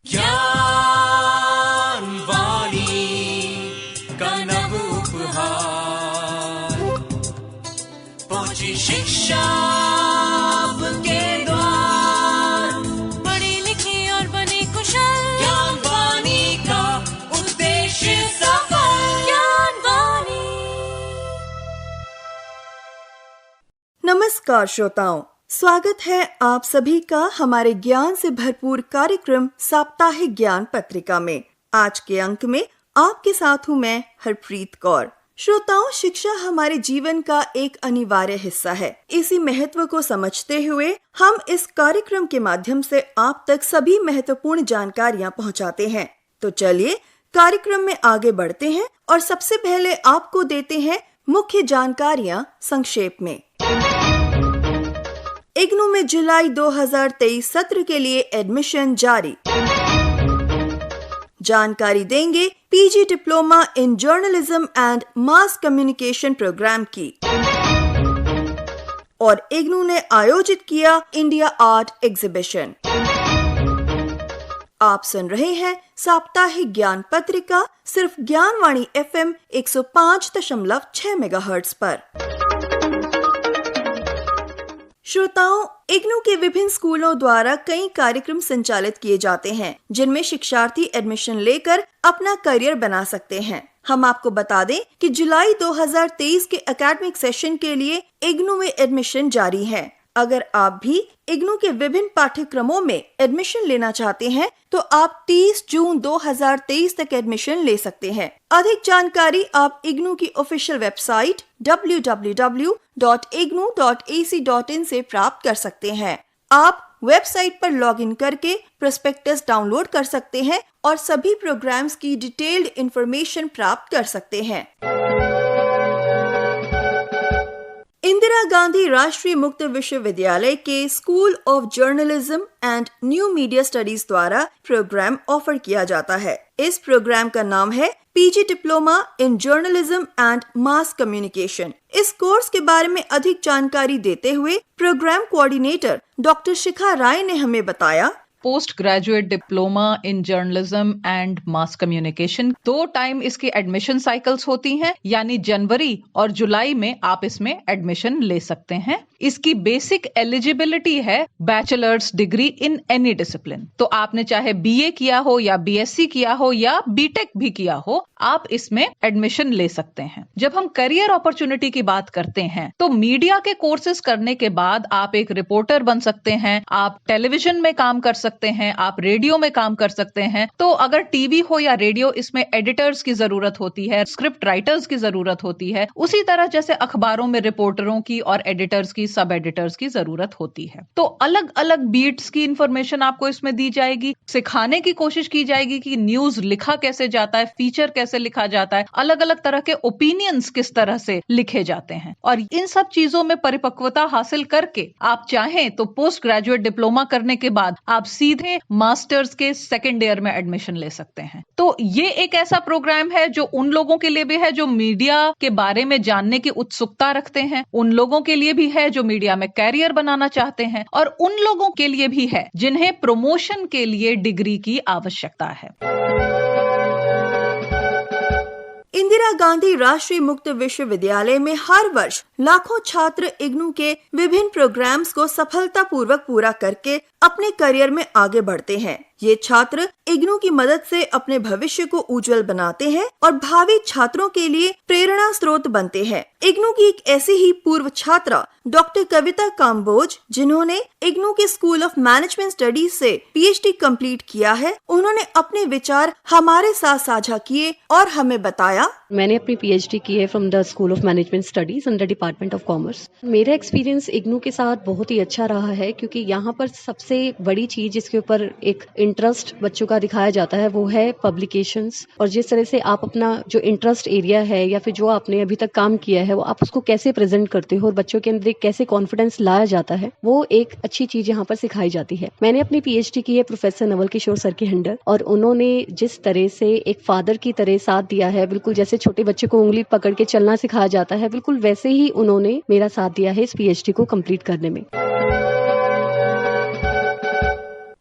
ज्ञान वाणी का नव उपहार, पहुंची शिक्षा आपके द्वार, पढ़े लिखे और बने कुशल, ज्ञान वाणी का उद्देश्य सफल। ज्ञान वाणी। नमस्कार श्रोताओं, स्वागत है आप सभी का हमारे ज्ञान से भरपूर कार्यक्रम साप्ताहिक ज्ञान पत्रिका में। आज के अंक में आपके साथ हूँ मैं हरप्रीत कौर। श्रोताओं, शिक्षा हमारे जीवन का एक अनिवार्य हिस्सा है। इसी महत्व को समझते हुए हम इस कार्यक्रम के माध्यम से आप तक सभी महत्वपूर्ण जानकारियाँ पहुँचाते हैं। तो चलिए कार्यक्रम में आगे बढ़ते हैं और सबसे पहले आपको देते हैं मुख्य जानकारियाँ संक्षेप में। इग्नू में जुलाई 2023 सत्र के लिए एडमिशन जारी। जानकारी देंगे PG diploma in journalism and mass communication program की। और इग्नू ने आयोजित किया इंडिया आर्ट एग्जीबिशन। आप सुन रहे हैं साप्ताहिक ज्ञान पत्रिका सिर्फ ज्ञानवाणी FM 105.6 मेगाहर्ट्ज पर। श्रोताओं, इग्नू के विभिन्न स्कूलों द्वारा कई कार्यक्रम संचालित किए जाते हैं जिनमें शिक्षार्थी एडमिशन लेकर अपना करियर बना सकते हैं। हम आपको बता दें कि जुलाई 2023 के एकेडमिक सेशन के लिए इग्नू में एडमिशन जारी है। अगर आप भी इग्नू के विभिन्न पाठ्यक्रमों में एडमिशन लेना चाहते हैं तो आप 30 जून 2023 तक एडमिशन ले सकते हैं। अधिक जानकारी आप इग्नू की ऑफिशियल वेबसाइट www.ignu.ac.in से प्राप्त कर सकते हैं। आप वेबसाइट पर लॉगिन करके प्रोस्पेक्टस डाउनलोड कर सकते हैं और सभी प्रोग्राम्स की डिटेल्ड इंफॉर्मेशन प्राप्त कर सकते हैं। इंदिरा गांधी राष्ट्रीय मुक्त विश्वविद्यालय के school of journalism and new media studies द्वारा प्रोग्राम ऑफर किया जाता है। इस प्रोग्राम का नाम है PG diploma in journalism and mass communication. इस कोर्स के बारे में अधिक जानकारी देते हुए प्रोग्राम कोऑर्डिनेटर डॉक्टर शिखा राय ने हमें बताया, post graduate diploma in journalism and mass communication 2 time इसकी एडमिशन साइकिल्स होती हैं, यानी जनवरी और जुलाई में आप इसमें एडमिशन ले सकते हैं। इसकी बेसिक एलिजिबिलिटी है bachelors degree in any discipline. तो आपने चाहे बीए किया हो या बीएससी किया हो या बीटेक भी किया हो, आप इसमें एडमिशन ले सकते हैं। जब हम करियर अपॉर्चुनिटी की बात करते हैं तो मीडिया के कोर्सेज करने के बाद आप एक रिपोर्टर बन सकते हैं, आप टेलीविजन में काम कर सकते हैं, आप रेडियो में काम कर सकते हैं। तो अगर टीवी हो या रेडियो, इसमें एडिटर्स की जरूरत होती है, स्क्रिप्ट राइटर्स की जरूरत होती है। उसी तरह जैसे अखबारों में रिपोर्टरों की और एडिटर्स की, सब एडिटर्स की जरूरत होती है। तो अलग अलग बीट्स की इंफॉर्मेशन आपको इसमें दी जाएगी। सिखाने की कोशिश की जाएगी कि न्यूज लिखा कैसे जाता है, फीचर कैसे लिखा जाता है, अलग अलग तरह के ओपिनियंस किस तरह से लिखे जाते हैं। और इन सब चीजों में परिपक्वता हासिल करके आप चाहें तो पोस्ट ग्रेजुएट डिप्लोमा करने के बाद आप सीधे मास्टर्स के सेकेंड ईयर में एडमिशन ले सकते हैं। तो ये एक ऐसा प्रोग्राम है जो उन लोगों के लिए भी है जो मीडिया के बारे में जानने की उत्सुकता रखते हैं, उन लोगों के लिए भी है जो मीडिया में कैरियर बनाना चाहते हैं, और उन लोगों के लिए भी है जिन्हें प्रमोशन के लिए डिग्री की आवश्यकता है। इंदिरा गांधी राष्ट्रीय मुक्त विश्वविद्यालय में हर वर्ष लाखों छात्र इग्नू के विभिन्न प्रोग्राम्स को सफलतापूर्वक पूरा करके अपने करियर में आगे बढ़ते हैं। ये छात्र इग्नू की मदद से अपने भविष्य को उज्जवल बनाते हैं और भावी छात्रों के लिए प्रेरणा स्रोत बनते हैं। इग्नू की एक ऐसी ही पूर्व छात्रा डॉक्टर कविता काम्बोज, जिन्होंने इग्नू के स्कूल ऑफ मैनेजमेंट स्टडीज से PhD कंप्लीट किया है, उन्होंने अपने विचार हमारे साथ साझा किए और हमें बताया, मैंने अपनी PhD की है from the school of management studies under department of commerce. मेरा एक्सपीरियंस इग्नू के साथ बहुत ही अच्छा रहा है, क्योंकि यहाँ पर सबसे बड़ी चीज जिसके ऊपर एक इंटरेस्ट बच्चों का दिखाया जाता है वो है पब्लिकेशंस। और जिस तरह से आप अपना जो इंटरेस्ट एरिया है या फिर जो आपने अभी तक काम किया है वो आप उसको कैसे प्रेजेंट करते हो और बच्चों के अंदर कैसे कॉन्फिडेंस लाया जाता है, वो एक अच्छी चीज यहाँ पर सिखाई जाती है। मैंने अपनी PhD की है प्रोफेसर नवल किशोर सर के अंडर, और उन्होंने जिस तरह से एक फादर की तरह साथ दिया है, बिल्कुल जैसे छोटे बच्चे को उंगली पकड़ के चलना सिखाया जाता है, बिल्कुल वैसे ही उन्होंने मेरा साथ दिया है इस PhD को कंप्लीट करने में।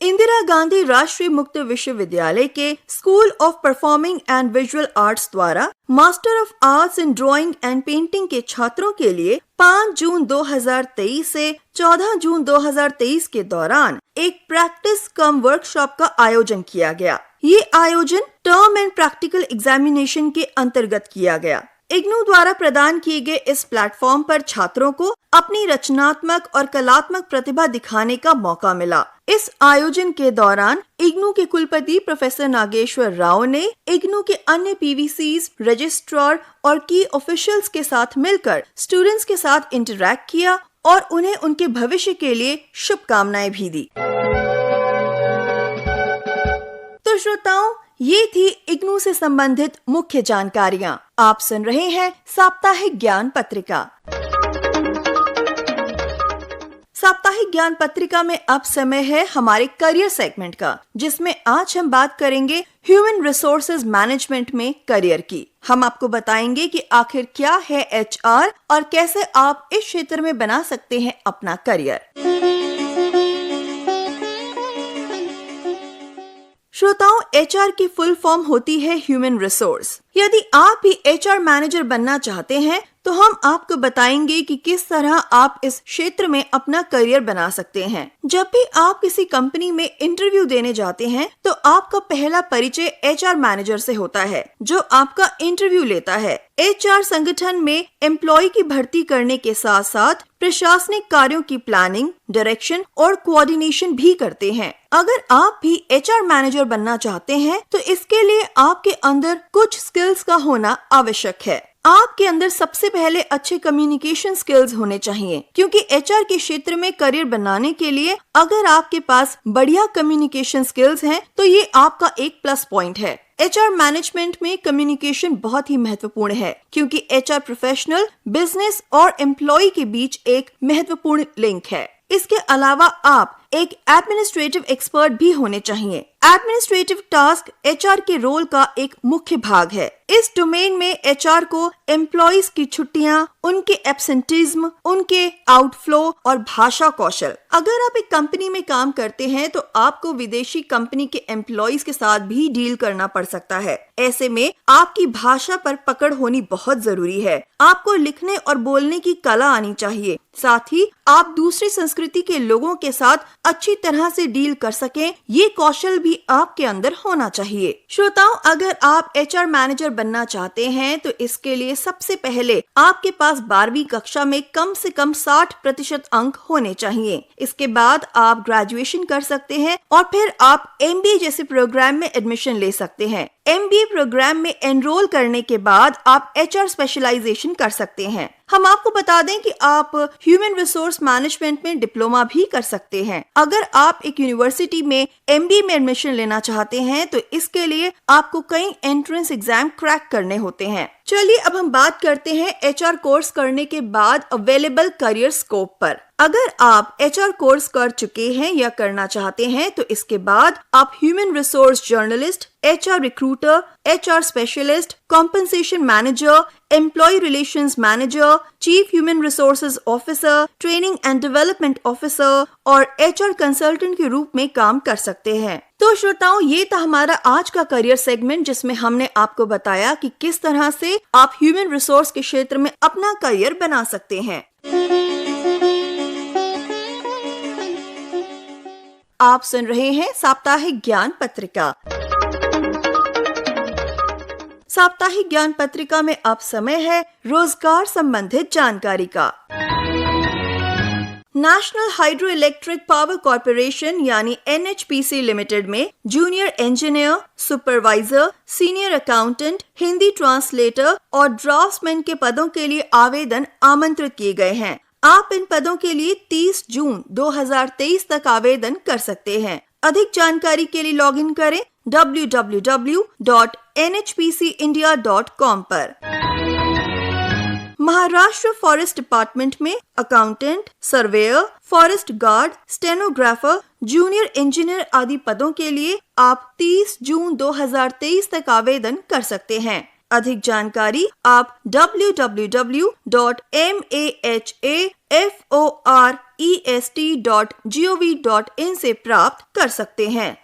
इंदिरा गांधी राष्ट्रीय मुक्त विश्वविद्यालय के school of performing and visual arts द्वारा master of arts in drawing and painting के छात्रों के लिए 5 जून 2023 से 14 जून 2023 के दौरान एक प्रैक्टिस कम वर्कशॉप का आयोजन किया गया। ये आयोजन टर्म एंड प्रैक्टिकल एग्जामिनेशन के अंतर्गत किया गया। इग्नू द्वारा प्रदान किए गए इस प्लेटफॉर्म पर छात्रों को अपनी रचनात्मक और कलात्मक प्रतिभा दिखाने का मौका मिला। इस आयोजन के दौरान इग्नू के कुलपति प्रोफेसर नागेश्वर राव ने इग्नू के अन्य पीवीसीज, रजिस्ट्रार और की ऑफिशियल्स के साथ मिलकर स्टूडेंट्स के साथ इंटरैक्ट किया और उन्हें उनके भविष्य के लिए शुभकामनाएं भी दी। तो श्रोताओं, ये थी इग्नू से संबंधित मुख्य जानकारियाँ। आप सुन रहे हैं साप्ताहिक ज्ञान पत्रिका। साप्ताहिक ज्ञान पत्रिका में अब समय है हमारे करियर सेगमेंट का, जिसमें आज हम बात करेंगे ह्यूमन रिसोर्सेज मैनेजमेंट में करियर की। हम आपको बताएंगे कि आखिर क्या है एचआर और कैसे आप इस क्षेत्र में बना सकते हैं अपना करियर। श्रोताओं, एचआर की फुल फॉर्म होती है ह्यूमन रिसोर्स। यदि आप भी एचआर मैनेजर बनना चाहते हैं तो हम आपको बताएंगे कि किस तरह आप इस क्षेत्र में अपना करियर बना सकते हैं। जब भी आप किसी कंपनी में इंटरव्यू देने जाते हैं तो आपका पहला परिचय एचआर मैनेजर से होता है, जो आपका इंटरव्यू लेता है। एचआर संगठन में एम्प्लॉय की भर्ती करने के साथ साथ प्रशासनिक कार्यों की प्लानिंग, डायरेक्शन और कोऑर्डिनेशन भी करते हैं। अगर आप भी एचआर मैनेजर बनना चाहते हैं तो इसके लिए आपके अंदर कुछ स्किल्स का होना आवश्यक है। आपके अंदर सबसे पहले अच्छे कम्युनिकेशन स्किल्स होने चाहिए, क्योंकि एचआर के क्षेत्र में करियर बनाने के लिए अगर आपके पास बढ़िया कम्युनिकेशन स्किल्स हैं तो ये आपका एक प्लस पॉइंट है। एचआर मैनेजमेंट में कम्युनिकेशन बहुत ही महत्वपूर्ण है, क्योंकि एचआर प्रोफेशनल बिजनेस और एम्प्लॉय के बीच एक महत्वपूर्ण लिंक है। इसके अलावा आप एक एडमिनिस्ट्रेटिव एक्सपर्ट भी होने चाहिए। एडमिनिस्ट्रेटिव टास्क एचआर के रोल का एक मुख्य भाग है। इस डोमेन में एचआर को एम्प्लॉइज की छुट्टियां, उनके एब्सेंटिज्म, उनके आउटफ्लो और भाषा कौशल। अगर आप एक कंपनी में काम करते हैं तो आपको विदेशी कंपनी के एम्प्लॉइज के साथ भी डील करना पड़ सकता है। ऐसे में आपकी भाषा पर पकड़ होनी बहुत जरूरी है। आपको लिखने और बोलने की कला आनी चाहिए। साथ ही आप दूसरी संस्कृति के लोगों के साथ अच्छी तरह से डील कर सकें, ये कौशल भी आपके अंदर होना चाहिए। श्रोताओं, अगर आप एचआर मैनेजर बनना चाहते हैं तो इसके लिए सबसे पहले आपके पास 12वीं कक्षा में कम से कम 60% अंक होने चाहिए। इसके बाद आप ग्रेजुएशन कर सकते हैं और फिर आप एमबीए जैसे प्रोग्राम में एडमिशन ले सकते हैं। एमबीए प्रोग्राम में एनरोल करने के बाद आप एचआर स्पेशलाइजेशन कर सकते हैं। हम आपको बता दें कि आप ह्यूमन रिसोर्स मैनेजमेंट में डिप्लोमा भी कर सकते हैं। अगर आप एक यूनिवर्सिटी में एमबीए में एडमिशन लेना चाहते हैं तो इसके लिए आपको कई एंट्रेंस एग्जाम क्रैक करने होते हैं। चलिए अब हम बात करते हैं एचआर कोर्स करने के बाद अवेलेबल करियर स्कोप पर। अगर आप एचआर कोर्स कर चुके हैं या करना चाहते हैं तो इसके बाद आप human resource journalist, HR recruiter, HR specialist, compensation manager, employee relations manager, chief human resources officer, training and development officer और एचआर कंसल्टेंट के रूप में काम कर सकते हैं। तो श्रोताओं, ये था हमारा आज का करियर सेगमेंट, जिसमें हमने आपको बताया कि किस तरह से आप ह्यूमन रिसोर्स के क्षेत्र में अपना करियर बना सकते हैं। आप सुन रहे हैं साप्ताहिक ज्ञान पत्रिका। साप्ताहिक ज्ञान पत्रिका में अब समय है रोजगार संबंधित जानकारी का। National hydro electric power corporation यानी NHPC लिमिटेड में junior engineer, supervisor, senior accountant, Hindi translator और ड्राफ्ट्समैन के पदों के लिए आवेदन आमंत्रित किए गए हैं। आप इन पदों के लिए 30 जून 2023 तक आवेदन कर सकते हैं। अधिक जानकारी के लिए लॉगिन करें www.nhpcindia.com पर। महाराष्ट्र फॉरेस्ट डिपार्टमेंट में accountant, surveyor, forest guard, stenographer, junior engineer आदि पदों के लिए आप 30 जून 2023 तक आवेदन कर सकते हैं। अधिक जानकारी आप www.mahafforest.gov.in से प्राप्त कर सकते हैं।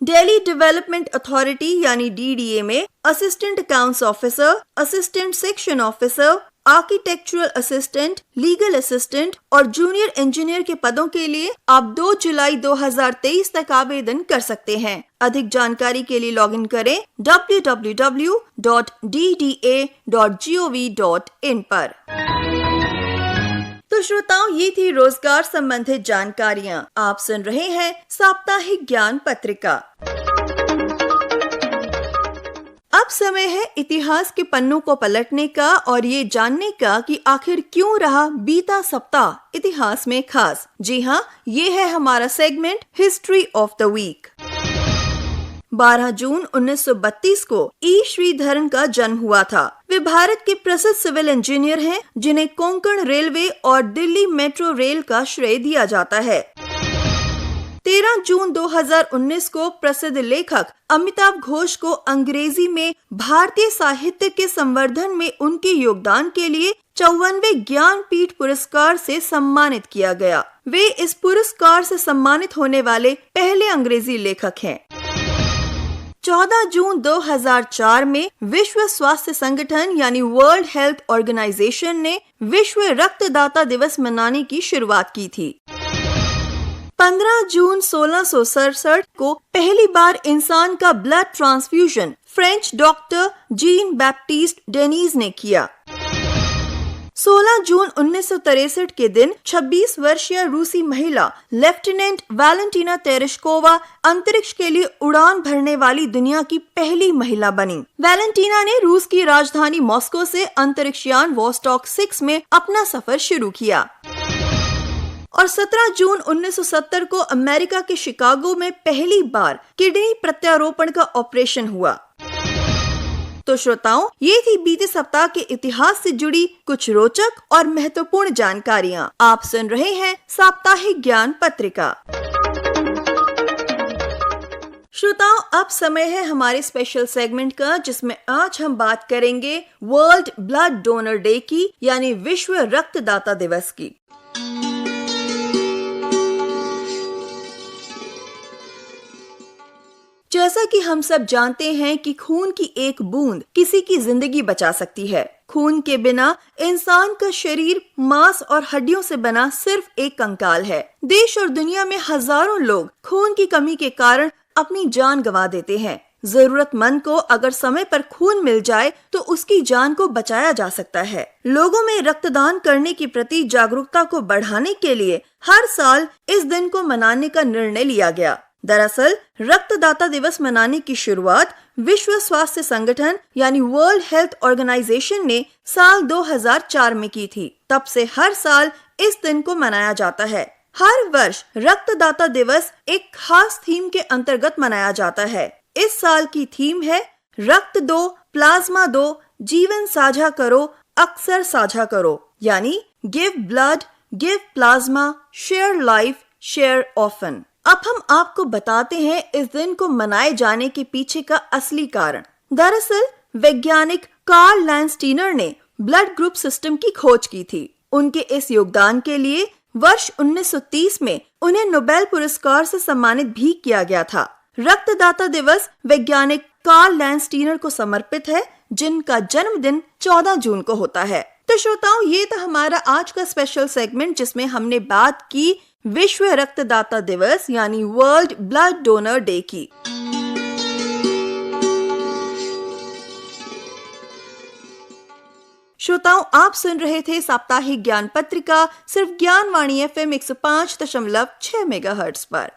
दिल्ली डेवलपमेंट अथॉरिटी यानी DDA में assistant accounts officer, assistant section officer, architectural assistant, legal assistant और जूनियर इंजीनियर के पदों के लिए आप 2 जुलाई 2023 तक आवेदन कर सकते हैं। अधिक जानकारी के लिए लॉगिन करें www.dda.gov.in पर। तो श्रोताओं, ये थी रोजगार संबंधित जानकारियाँ। आप सुन रहे हैं साप्ताहिक ज्ञान पत्रिका। अब समय है इतिहास के पन्नों को पलटने का और ये जानने का कि आखिर क्यों रहा बीता सप्ताह इतिहास में खास। जी हाँ, ये है हमारा segment history of the week. 12 जून 1932 को ई श्रीधरन का जन्म हुआ था। वे भारत के प्रसिद्ध सिविल इंजीनियर हैं, जिन्हें कोंकण रेलवे और दिल्ली मेट्रो रेल का श्रेय दिया जाता है। 13 जून 2019 को प्रसिद्ध लेखक अमिताभ घोष को अंग्रेजी में भारतीय साहित्य के संवर्धन में उनके योगदान के लिए 54वें ज्ञानपीठ पुरस्कार से सम्मानित किया गया। वे इस पुरस्कार से सम्मानित होने वाले पहले अंग्रेजी लेखक हैं। 14 जून 2004 में विश्व स्वास्थ्य संगठन यानी वर्ल्ड हेल्थ ऑर्गेनाइजेशन ने विश्व रक्तदाता दिवस मनाने की शुरुआत की थी। 15 जून 1667 को पहली बार इंसान का blood transfusion French doctor Jean Baptiste Denis ने किया। 16 जून 1963 के दिन 26 वर्षीय रूसी महिला लेफ्टिनेंट वैलेंटीना तेरेश्कोवा अंतरिक्ष के लिए उड़ान भरने वाली दुनिया की पहली महिला बनी। वैलेंटीना ने रूस की राजधानी मॉस्को से अंतरिक्ष यान वोस्टॉक 6 में अपना सफर शुरू किया। और 17 जून 1970 को अमेरिका के शिकागो में पहली बार किडनी प्रत्यारोपण का ऑपरेशन हुआ। तो श्रोताओं, ये थी बीते सप्ताह के इतिहास से जुड़ी कुछ रोचक और महत्वपूर्ण जानकारियाँ। आप सुन रहे हैं साप्ताहिक ज्ञान पत्रिका। श्रोताओं, अब समय है हमारे स्पेशल सेगमेंट का, जिसमें आज हम बात करेंगे वर्ल्ड ब्लड डोनर डे की, यानी विश्व रक्तदाता दिवस की। जैसा कि हम सब जानते हैं कि खून की एक बूंद किसी की जिंदगी बचा सकती है। खून के बिना इंसान का शरीर मांस और हड्डियों से बना सिर्फ एक कंकाल है। देश और दुनिया में हजारों लोग खून की कमी के कारण अपनी जान गंवा देते हैं। जरूरतमंद को अगर समय पर खून मिल जाए तो उसकी जान को बचाया जा सकता है। लोगों में रक्तदान करने के प्रति जागरूकता को बढ़ाने के लिए हर साल इस दिन को मनाने का निर्णय लिया गया। दरअसल रक्तदाता दिवस मनाने की शुरुआत विश्व स्वास्थ्य संगठन यानी वर्ल्ड हेल्थ ऑर्गेनाइजेशन ने साल 2004 में की थी। तब से हर साल इस दिन को मनाया जाता है। हर वर्ष रक्तदाता दिवस एक खास थीम के अंतर्गत मनाया जाता है। इस साल की थीम है रक्त दो, प्लाज्मा दो, जीवन साझा करो, अक्सर साझा करो, यानी give blood, give plasma, share life, share often. अब हम आपको बताते हैं इस दिन को मनाए जाने के पीछे का असली कारण। दरअसल वैज्ञानिक कार्ल लैंडस्टीनर ने ब्लड ग्रुप सिस्टम की खोज की थी। उनके इस योगदान के लिए वर्ष 1930 में उन्हें नोबेल पुरस्कार से सम्मानित भी किया गया था। रक्तदाता दिवस वैज्ञानिक कार्ल लैंडस्टीनर को समर्पित है, जिनका जन्मदिन 14 जून को होता है। तो श्रोताओं, ये था हमारा आज का स्पेशल सेगमेंट, जिसमें हमने बात की विश्व रक्तदाता दिवस यानी वर्ल्ड ब्लड डोनर डे की। श्रोताओं, आप सुन रहे थे साप्ताहिक ज्ञान पत्रिका सिर्फ ज्ञानवाणी FM 105.6 मेगाहर्ट्ज पर।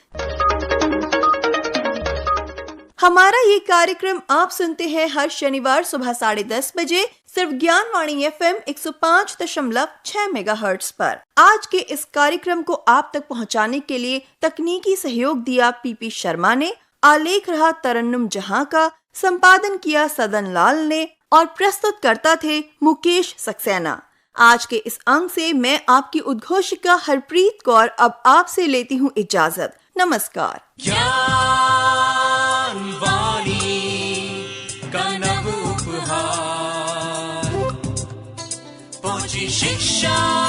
हमारा ये कार्यक्रम आप सुनते हैं हर शनिवार सुबह 10:30 बजे सिर्फ ज्ञानवाणी FM 105.6 मेगाहर्ट्ज पर। आज के इस कार्यक्रम को आप तक पहुंचाने के लिए तकनीकी सहयोग दिया PP शर्मा ने, आलेख रहा तरन्नुम जहां का, संपादन किया सदन लाल ने और प्रस्तुत करता थे मुकेश सक्सेना। आज के इस अंक से मैं आपकी उद्घोषिका हरप्रीत कौर अब आपसे लेती हूँ इजाजत। नमस्कार। ज्ञान वाणी का शिक्षा